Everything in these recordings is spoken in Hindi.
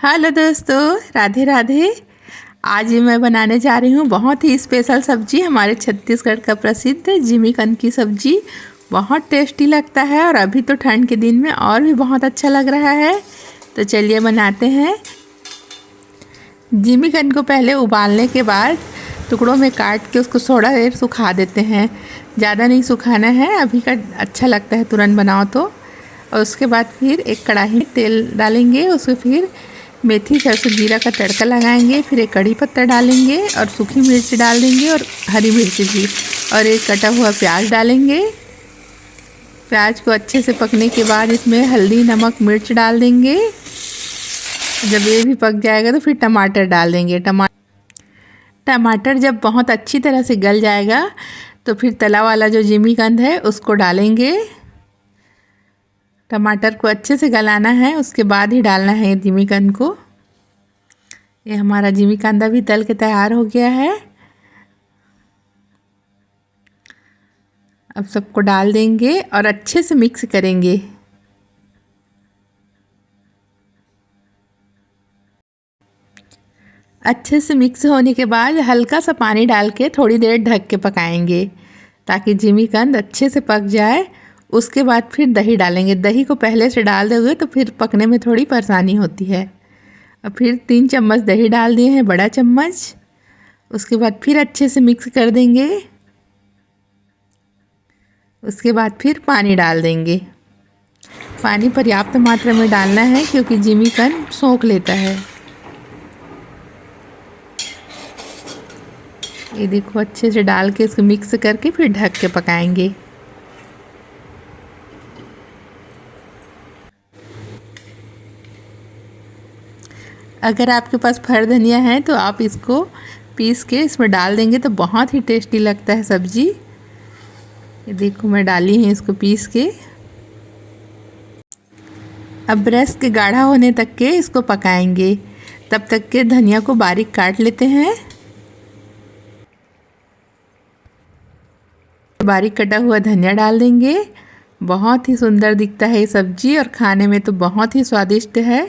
हेलो दोस्तों, राधे राधे। आज मैं बनाने जा रही हूँ बहुत ही स्पेशल सब्जी, हमारे छत्तीसगढ़ का प्रसिद्ध जिमीकंद की सब्जी। बहुत टेस्टी लगता है और अभी तो ठंड के दिन में और भी बहुत अच्छा लग रहा है। तो चलिए बनाते हैं। जिमीकंद को पहले उबालने के बाद टुकड़ों में काट के उसको थोड़ा देर सुखा देते हैं। ज़्यादा नहीं सुखाना है, अभी का अच्छा लगता है तुरंत बनाओ तो। और उसके बाद फिर एक कढ़ाई में तेल डालेंगे, उसमें फिर मेथी सरसों जीरा का तड़का लगाएंगे, फिर एक कड़ी पत्ता डालेंगे और सूखी मिर्च डाल देंगे और हरी मिर्च भी, और एक कटा हुआ प्याज डालेंगे। प्याज को अच्छे से पकने के बाद इसमें हल्दी नमक मिर्च डाल देंगे। जब ये भी पक जाएगा तो फिर टमाटर डाल देंगे। टमाटर जब बहुत अच्छी तरह से गल जाएगा तो फिर तला वाला जो जिमीकंद है उसको डालेंगे। टमाटर को अच्छे से गलाना है, उसके बाद ही डालना है जिमीकंद को। ये हमारा जिमीकंद भी तल के तैयार हो गया है। अब सबको डाल देंगे और अच्छे से मिक्स करेंगे। अच्छे से मिक्स होने के बाद हल्का सा पानी डाल के थोड़ी देर ढक के पकाएंगे ताकि जिमीकंद अच्छे से पक जाए। उसके बाद फिर दही डालेंगे। दही को पहले से डाल दोगे तो फिर पकने में थोड़ी परेशानी होती है। और फिर 3 चम्मच दही डाल दिए हैं, बड़ा चम्मच। उसके बाद फिर अच्छे से मिक्स कर देंगे। उसके बाद फिर पानी डाल देंगे। पानी पर्याप्त मात्रा में डालना है क्योंकि जिमीकंद सोख लेता है। ये देखो, अच्छे से डाल के इसको मिक्स करके फिर ढक के पकाएंगे। अगर आपके पास फर धनिया है तो आप इसको पीस के इसमें डाल देंगे तो बहुत ही टेस्टी लगता है सब्जी। ये देखो, मैं डाली है इसको पीस के। अब रस के गाढ़ा होने तक के इसको पकाएंगे। तब तक के धनिया को बारीक काट लेते हैं। बारीक कटा हुआ धनिया डाल देंगे। बहुत ही सुंदर दिखता है ये सब्जी और खाने में तो बहुत ही स्वादिष्ट है।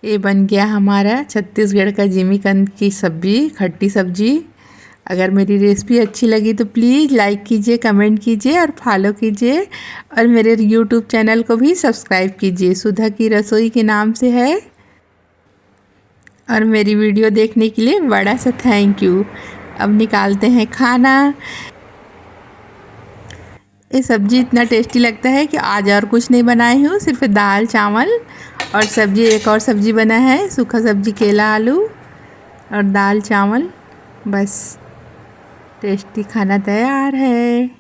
ये बन गया हमारा छत्तीसगढ़ का जिमीकंद की सब्जी, खट्टी सब्जी। अगर मेरी रेसिपी अच्छी लगी तो प्लीज़ लाइक कीजिए, कमेंट कीजिए और फॉलो कीजिए। और मेरे यूट्यूब चैनल को भी सब्सक्राइब कीजिए, सुधा की रसोई के नाम से है। और मेरी वीडियो देखने के लिए बड़ा सा थैंक यू। अब निकालते हैं खाना। ये सब्ज़ी इतना टेस्टी लगता है कि आज और कुछ नहीं बनाई हूँ, सिर्फ दाल चावल और सब्ज़ी। एक और सब्ज़ी बना है, सूखा सब्ज़ी केला आलू और दाल चावल। बस टेस्टी खाना तैयार है।